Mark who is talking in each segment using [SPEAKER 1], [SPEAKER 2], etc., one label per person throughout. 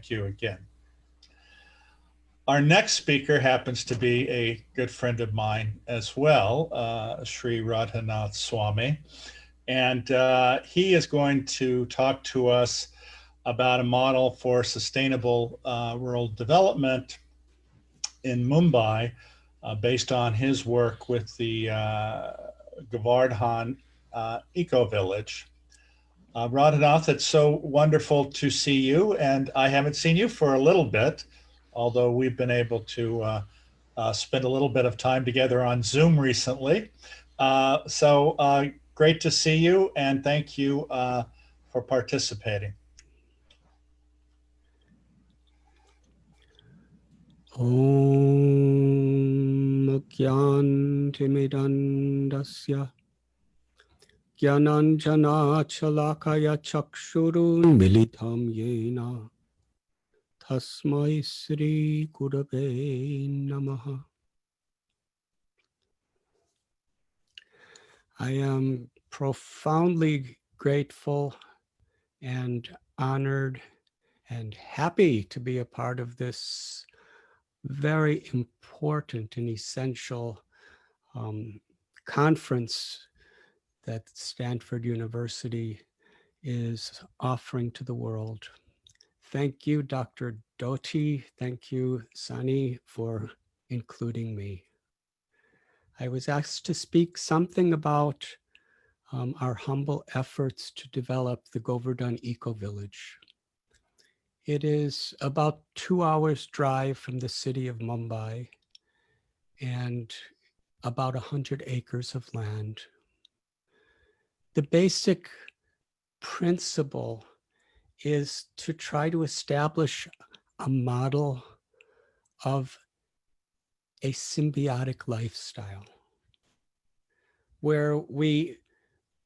[SPEAKER 1] thank you again. Our next speaker happens to be a good friend of mine as well, Sri Radhanath Swami. And he is going to talk to us about a model for sustainable rural development in Mumbai based on his work with the Govardhan Eco Village. Radhanath, it's so wonderful to see you, and I haven't seen you for a little bit, although we've been able to spend a little bit of time together on Zoom recently. So great to see you, and thank you for participating.
[SPEAKER 2] Om Gyantimidandasya Gyananjana Chalakaya Chakshurun Militam Yena Tasmai Sri Gurave Namaha. I am profoundly grateful and honored and happy to be a part of this very important and essential conference that Stanford University is offering to the world. Thank you, Dr. Doti. Thank you, Sani, for including me. I was asked to speak something about our humble efforts to develop the Govardhan Eco Village. It is about 2 hours drive from the city of Mumbai and about 100 acres of land. The basic principle is to try to establish a model of a symbiotic lifestyle where we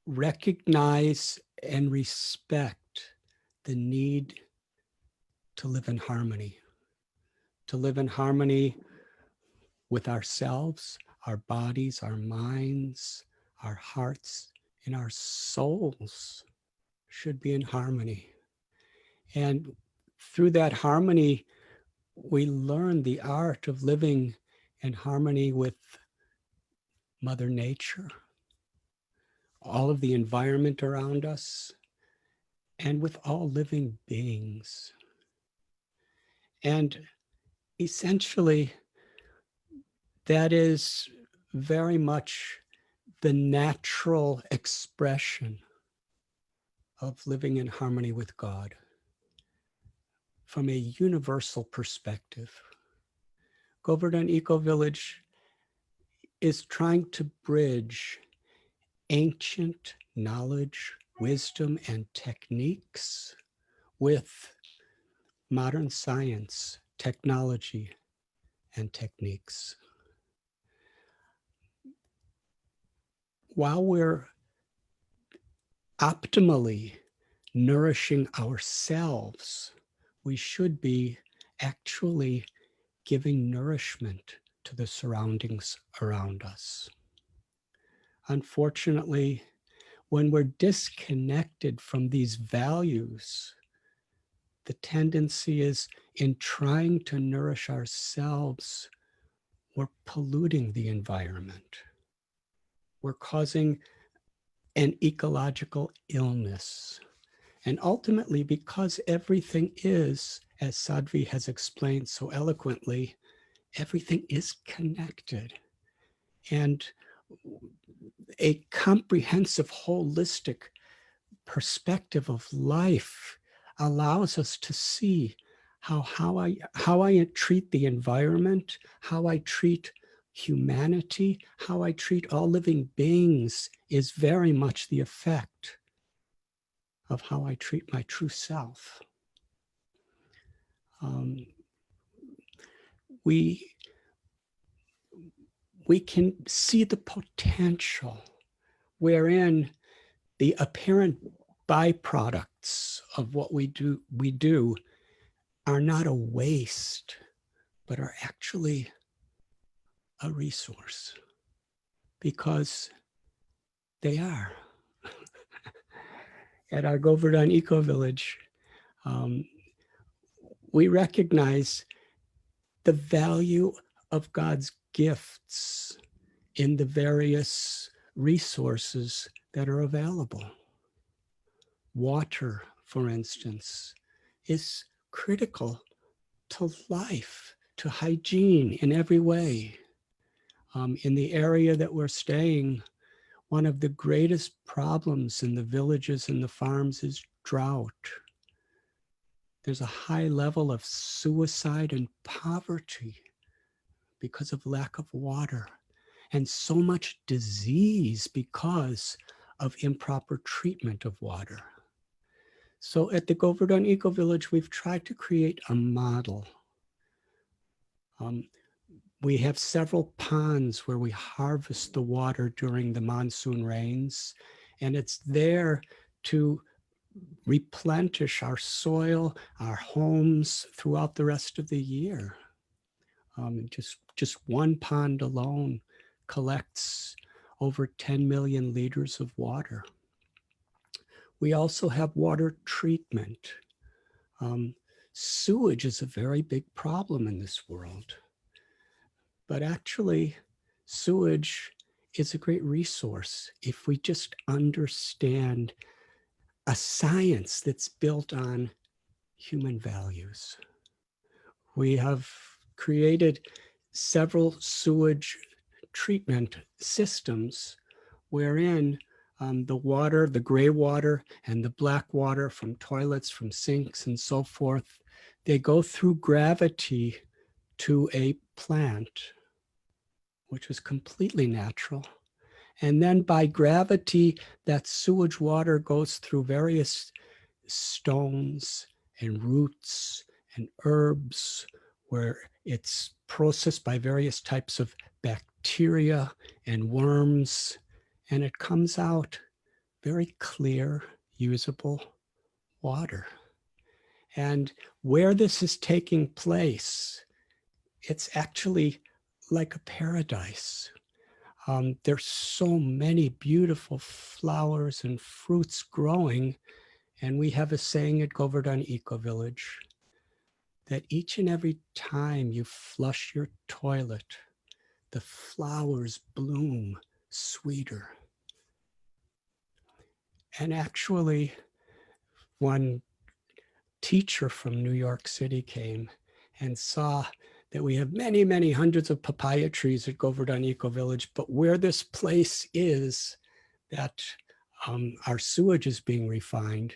[SPEAKER 2] recognize and respect the need to live in harmony with ourselves, our bodies, our minds, our hearts, and our souls should be in harmony. And through that harmony, we learn the art of living in harmony with Mother Nature, all of the environment around us, and with all living beings. And essentially, that is very much the natural expression of living in harmony with God from a universal perspective. Govardhan Eco Village is trying to bridge ancient knowledge, wisdom, and techniques with modern science, technology, and techniques. While we're optimally nourishing ourselves, we should be actually giving nourishment to the surroundings around us. Unfortunately, when we're disconnected from these values, the tendency is in trying to nourish ourselves, we're polluting the environment. We're causing an ecological illness. And ultimately, because everything is, as Sadhvi has explained so eloquently, everything is connected. And a comprehensive, holistic perspective of life allows us to see how I treat the environment, how I treat humanity, how I treat all living beings is very much the effect of how I treat my true self. We can see the potential wherein the apparent byproducts of what we do are not a waste, but are actually a resource, because they are. At our Govardhan Eco Village, we recognize the value of God's gifts in the various resources that are available. Water, for instance, is critical to life, to hygiene in every way. In the area that we're staying, one of the greatest problems in the villages and the farms is drought. There's a high level of suicide and poverty because of lack of water, and so much disease because of improper treatment of water. So at the Govardhan Eco Village, we've tried to create a model. We have several ponds where we harvest the water during the monsoon rains, and it's there to replenish our soil, our homes throughout the rest of the year. Just one pond alone collects over 10 million liters of water. We also have water treatment. Sewage is a very big problem in this world. But actually, sewage is a great resource if we just understand a science that's built on human values. We have created several sewage treatment systems wherein the water, the gray water and the black water from toilets, from sinks and so forth, they go through gravity to a plant, which was completely natural. And then by gravity, that sewage water goes through various stones and roots and herbs where it's processed by various types of bacteria and worms, and it comes out very clear, usable water. And where this is taking place, it's actually like a paradise. There's so many beautiful flowers and fruits growing, and we have a saying at Govardhan Eco Village that each and every time you flush your toilet, the flowers bloom sweeter. And actually, one teacher from New York City came and saw that we have many, many hundreds of papaya trees at Govardhan Eco Village, but where this place is that our sewage is being refined,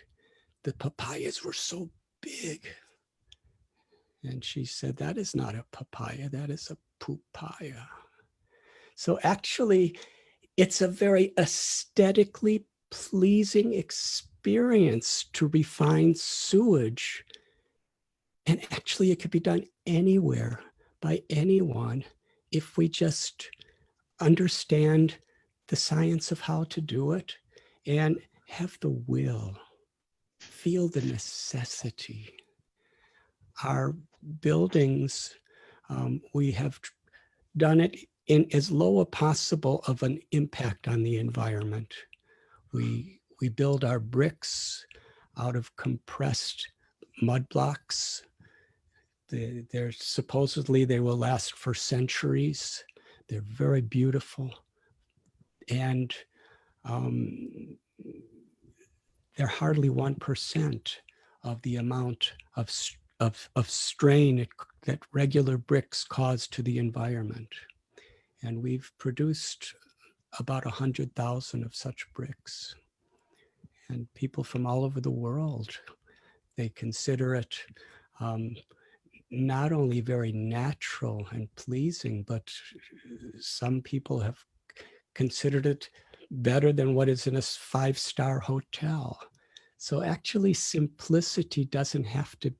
[SPEAKER 2] the papayas were so big. And she said, that is not a papaya, that is a pupaya. So actually, it's a very aesthetically pleasing experience to refine sewage. And actually, it could be done anywhere by anyone if we just understand the science of how to do it and have the will, feel the necessity. Our buildings, we have done it in as low as possible of an impact on the environment. We build our bricks out of compressed mud blocks. They're supposedly they will last for centuries. They're very beautiful, and they're hardly 1% of the amount of strain that regular bricks cause to the environment. And we've produced about 100,000 of such bricks. And people from all over the world, they consider it not only very natural and pleasing, but some people have considered it better than what is in a 5-star hotel. So actually, simplicity doesn't have to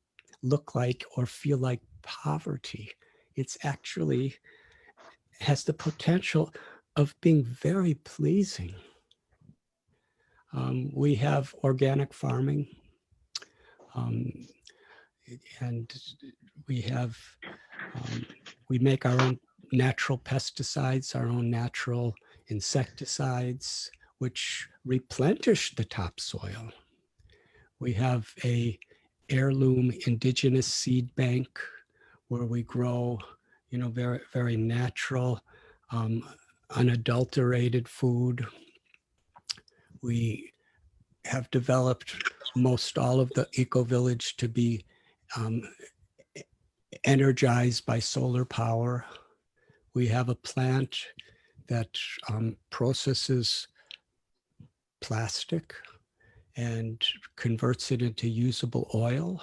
[SPEAKER 2] look like or feel like poverty. It's actually has the potential of being very pleasing. We have organic farming, and we make our own natural pesticides, our own natural insecticides, which replenish the topsoil. We have a heirloom indigenous seed bank where we grow, very, very natural, unadulterated food. We have developed most all of the eco-village to be um, energized by solar power. We have a plant that processes plastic and converts it into usable oil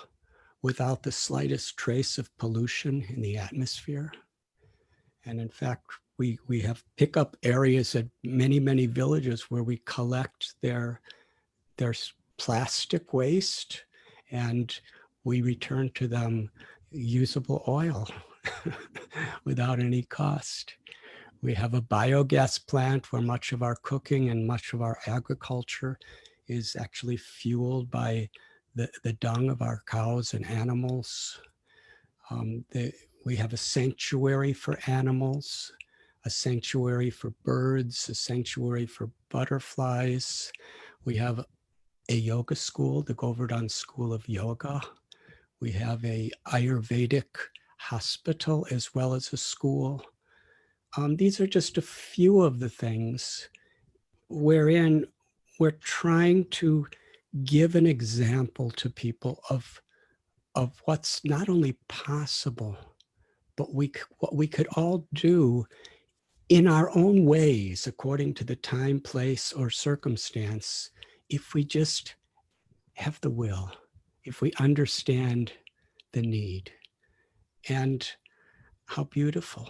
[SPEAKER 2] without the slightest trace of pollution in the atmosphere. And in fact, we have pickup areas at many, many villages where we collect their plastic waste and we return to them usable oil without any cost. We have a biogas plant where much of our cooking and much of our agriculture is actually fueled by the dung of our cows and animals. We have a sanctuary for animals, a sanctuary for birds, a sanctuary for butterflies. We have a yoga school, the Govardhan School of Yoga. We have a Ayurvedic hospital as well as a school. These are just a few of the things wherein we're trying to give an example to people of what's not only possible, but what we could all do in our own ways, according to the time, place, or circumstance, if we just have the will, if we understand the need. And how beautiful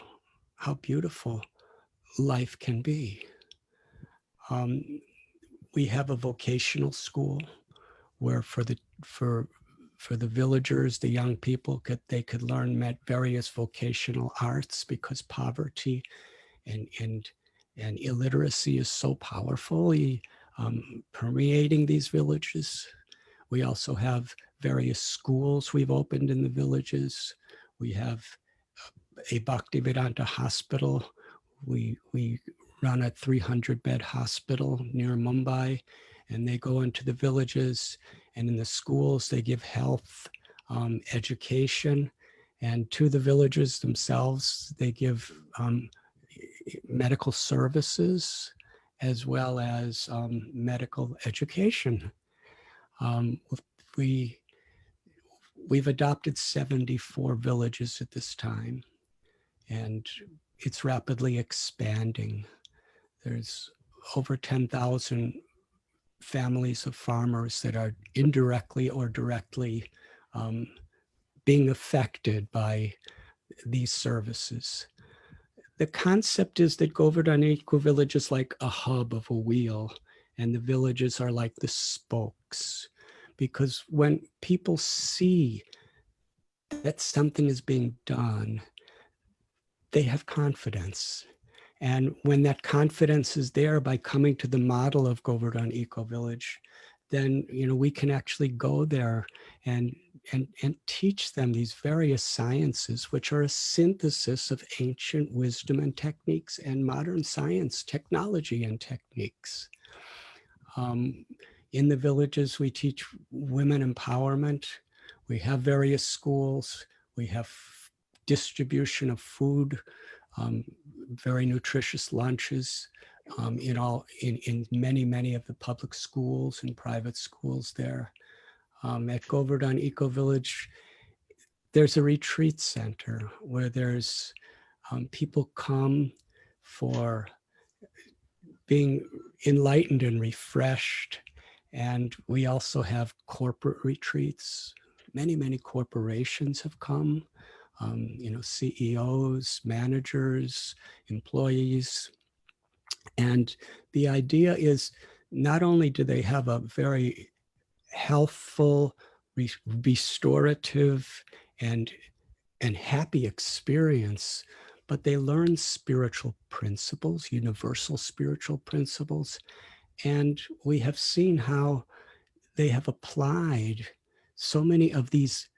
[SPEAKER 2] life can be. We have a vocational school where for the villagers, the young people, they could learn various vocational arts because poverty and illiteracy is so powerfully permeating these villages. We also have various schools we've opened in the villages. We have a Bhaktivedanta hospital. We run a 300-bed hospital near Mumbai, and they go into the villages, and in the schools they give health, education, and to the villagers themselves they give medical services as well as medical education. We've adopted 74 villages at this time, and it's rapidly expanding. There's over 10,000 families of farmers that are indirectly or directly being affected by these services. The concept is that Govardhan Eco-Village is like a hub of a wheel, and the villages are like the spokes. Because when people see that something is being done, they have confidence. And when that confidence is there by coming to the model of Govardhan Eco-Village, then we can actually go there and teach them these various sciences, which are a synthesis of ancient wisdom and techniques and modern science, technology and techniques. In the villages, we teach women empowerment. We have various schools. We have distribution of food, very nutritious lunches in many of the public schools and private schools there. At Govardhan Eco-Village, there's a retreat center where there's people come for being enlightened and refreshed. And we also have corporate retreats. Many corporations have come, CEOs, managers, employees. And the idea is not only do they have a very healthful, restorative, and happy experience, but they learn spiritual principles, universal spiritual principles. And we have seen how they have applied so many of these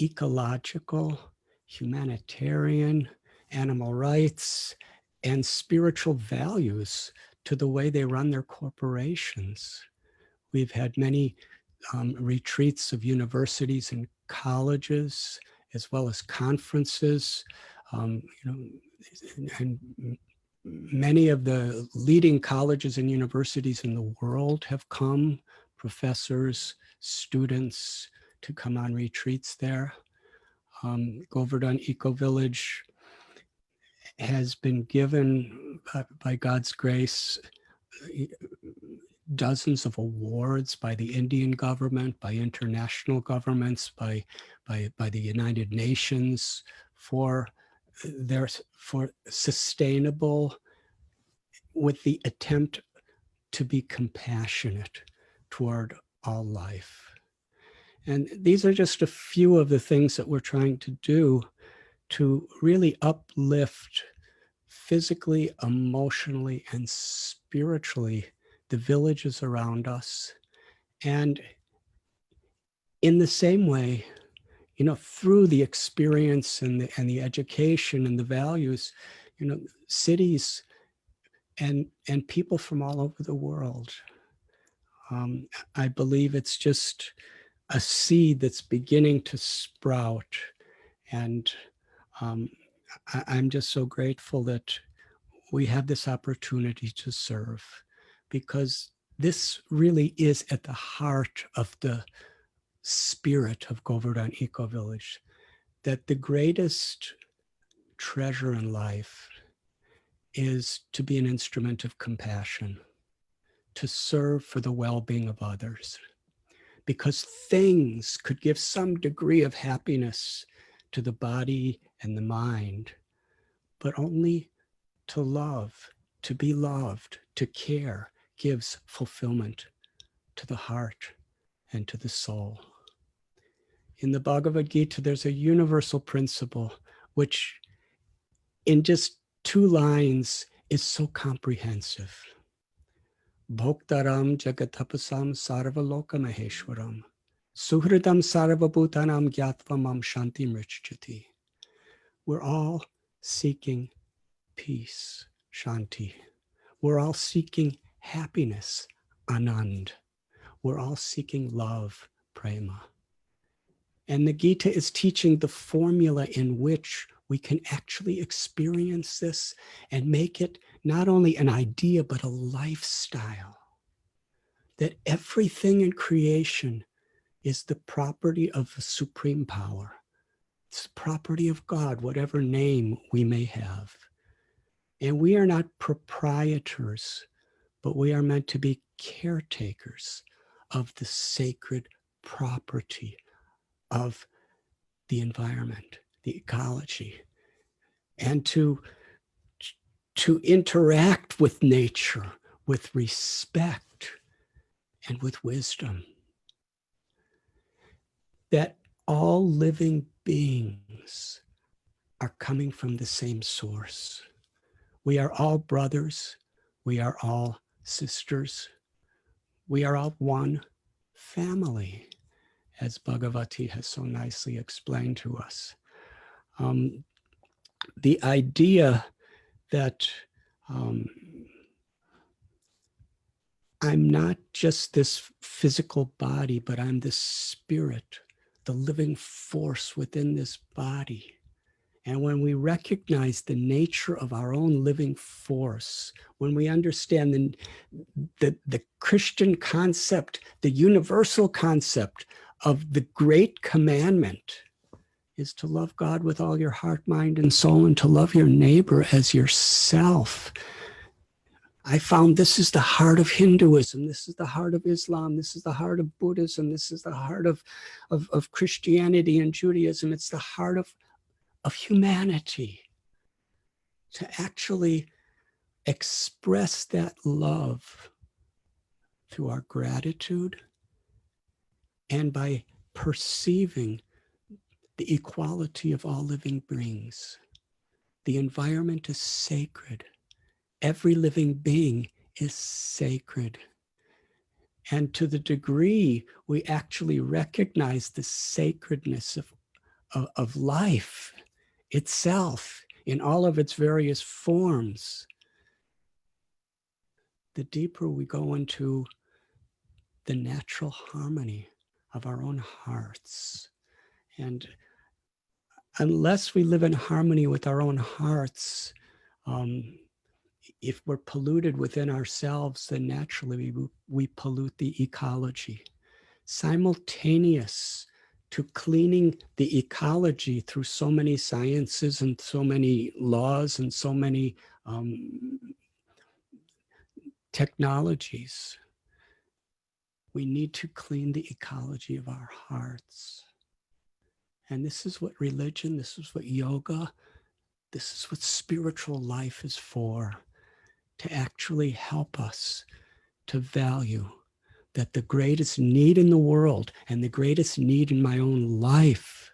[SPEAKER 2] ecological, humanitarian, animal rights, and spiritual values to the way they run their corporations. We've had many retreats of universities and colleges, as well as conferences. And many of the leading colleges and universities in the world have come, professors, students, to come on retreats there. Govardhan Eco Village has been given, by God's grace, dozens of awards by the Indian government, by international governments, by the United Nations for sustainable, with the attempt to be compassionate toward all life. And these are just a few of the things that we're trying to do to really uplift physically, emotionally, and spiritually the villages around us. And in the same way, through the experience and the education and the values, cities and people from all over the world. I believe it's just a seed that's beginning to sprout. And I'm just so grateful that we have this opportunity to serve, because this really is at the heart of the spirit of Govardhan Eco Village, that the greatest treasure in life is to be an instrument of compassion, to serve for the well-being of others, because things could give some degree of happiness to the body and the mind, but only to love, to be loved, to care gives fulfillment to the heart and to the soul. In the Bhagavad Gita, there's a universal principle which in just 2 lines is so comprehensive. Bhoktaram jagatapasam sarvaloka maheshwaram suhridam sarvabhutanam gyatvam shanti mrichjati. We're all seeking peace, shanti. We're all seeking happiness, anand. We're all seeking love, prema. And the Gita is teaching the formula in which we can actually experience this and make it not only an idea, but a lifestyle. That everything in creation is the property of the supreme power. It's the property of God, whatever name we may have. And we are not proprietors, but we are meant to be caretakers of the sacred property of the environment, the ecology, and to interact with nature with respect and with wisdom. That all living beings are coming from the same source. We are all brothers. We are all sisters. We are all one family, as Bhagavati has so nicely explained to us. The idea that I'm not just this physical body, but I'm the spirit, the living force within this body. And when we recognize the nature of our own living force, when we understand the Christian concept, the universal concept of the great commandment is to love God with all your heart, mind, and soul, and to love your neighbor as yourself. I found this is the heart of Hinduism. This is the heart of Islam. This is the heart of Buddhism. This is the heart of Christianity and Judaism. It's the heart of humanity, to actually express that love through our gratitude and by perceiving the equality of all living beings. The environment is sacred. Every living being is sacred. And to the degree we actually recognize the sacredness of life itself in all of its various forms, the deeper we go into the natural harmony of our own hearts. And unless we live in harmony with our own hearts, if we're polluted within ourselves, then naturally we pollute the ecology. Simultaneous to cleaning the ecology through so many sciences and so many laws and so many technologies, we need to clean the ecology of our hearts. And this is what religion, this is what yoga, this is what spiritual life is for, to actually help us to value that the greatest need in the world and the greatest need in my own life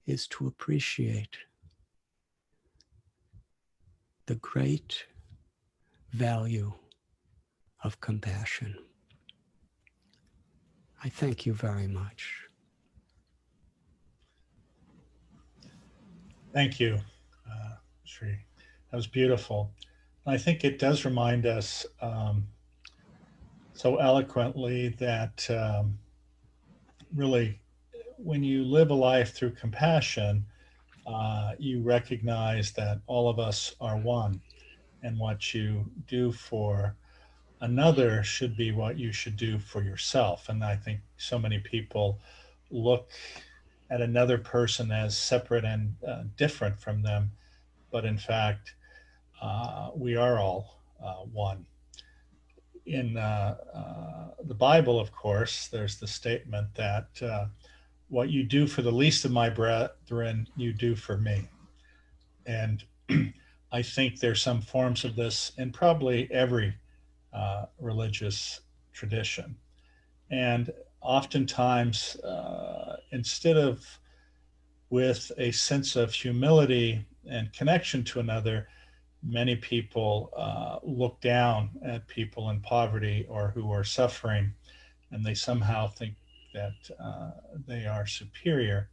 [SPEAKER 2] is to appreciate the great value of compassion. I thank you very much.
[SPEAKER 1] Thank you, Sri. That was beautiful. I think it does remind us so eloquently that really, when you live a life through compassion, you recognize that all of us are one, and what you do for another should be what you should do for yourself. And I think so many people look at another person as separate and different from them, but in fact, we are all one. In the Bible, of course, there's the statement that what you do for the least of my brethren, you do for me. And I think there's some forms of this in probably every religious tradition. And oftentimes, instead of with a sense of humility and connection to another, many people look down at people in poverty or who are suffering, and they somehow think that they are superior.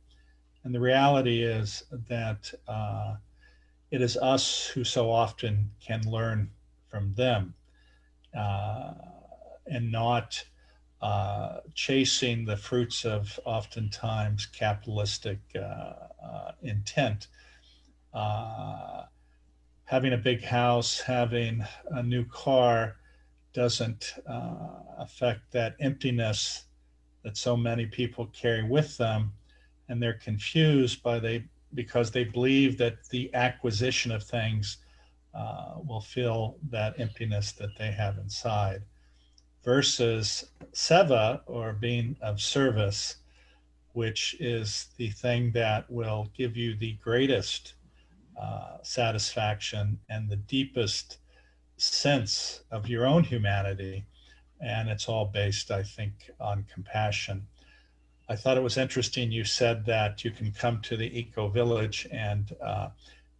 [SPEAKER 1] And the reality is that it is us who so often can learn from them, and not chasing the fruits of oftentimes capitalistic intent. Having a big house, having a new car doesn't affect that emptiness that so many people carry with them, and they're confused because they believe that the acquisition of things will fill that emptiness that they have inside, versus seva, or being of service, which is the thing that will give you the greatest satisfaction and the deepest sense of your own humanity. And it's all based, I think, on compassion. I thought it was interesting you said that you can come to the eco village and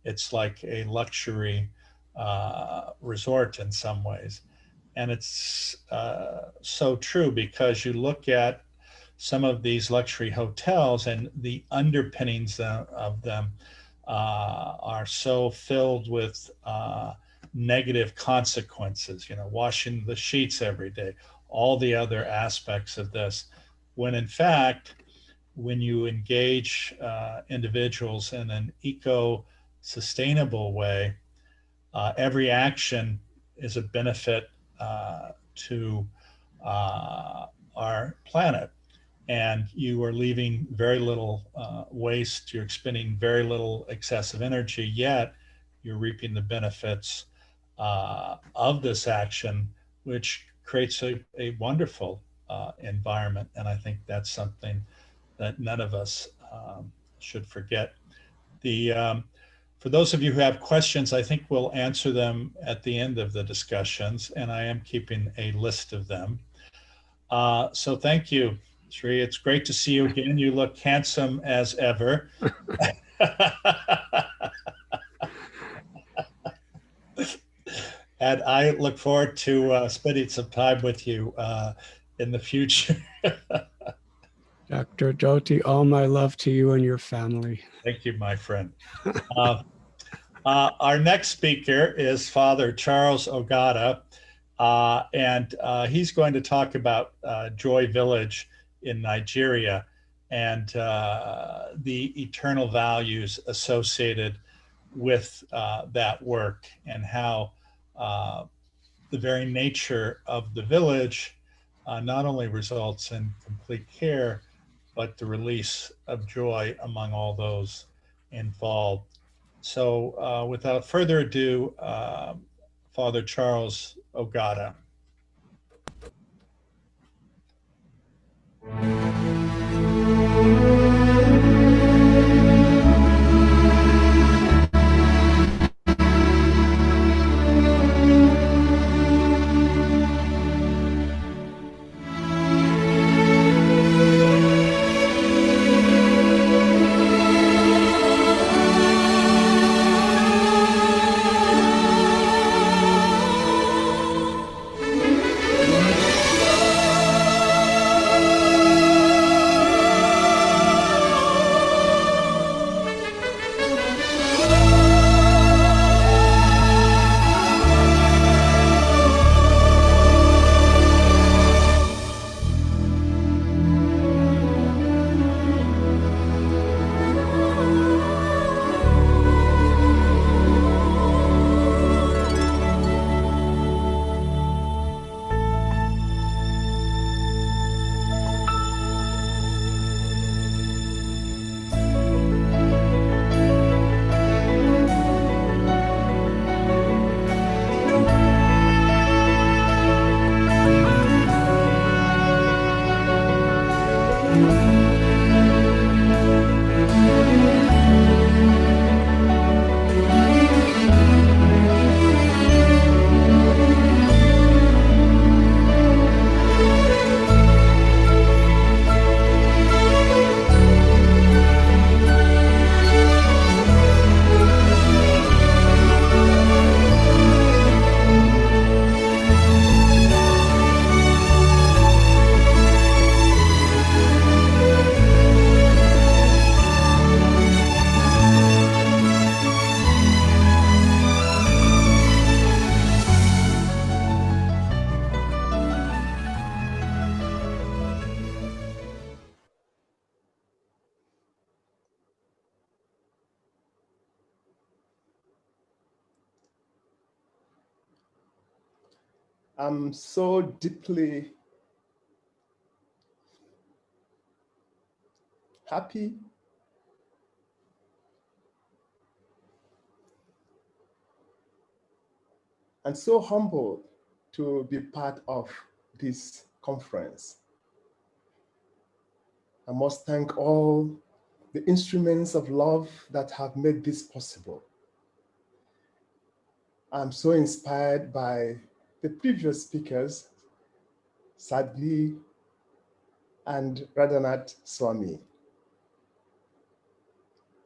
[SPEAKER 1] it's like a luxury resort in some ways. And it's so true, because you look at some of these luxury hotels and the underpinnings of them are so filled with negative consequences, washing the sheets every day, all the other aspects of this, when in fact, when you engage individuals in an eco-sustainable way, every action is a benefit to our planet. And you are leaving very little waste, you're expending very little excessive energy, yet you're reaping the benefits of this action, which creates a wonderful environment. And I think that's something that none of us should forget. For those of you who have questions, I think we'll answer them at the end of the discussions, and I am keeping a list of them. So thank you, Sri. It's great to see you again. You look handsome as ever. And I look forward to spending some time with you in the future.
[SPEAKER 2] Dr. Jyoti, all my love to you and your family.
[SPEAKER 1] Thank you, my friend. Our next speaker is Father Charles Ogata, And he's going to talk about Joy Village in Nigeria and the eternal values associated with that work, and how the very nature of the village not only results in complete care, but the release of joy among all those involved. So, without further ado, Father Charles Ogata.
[SPEAKER 3] I'm so deeply happy and so humbled to be part of this conference. I must thank all the instruments of love that have made this possible. I'm so inspired by the previous speakers, Sadhguru and Radhanath Swami.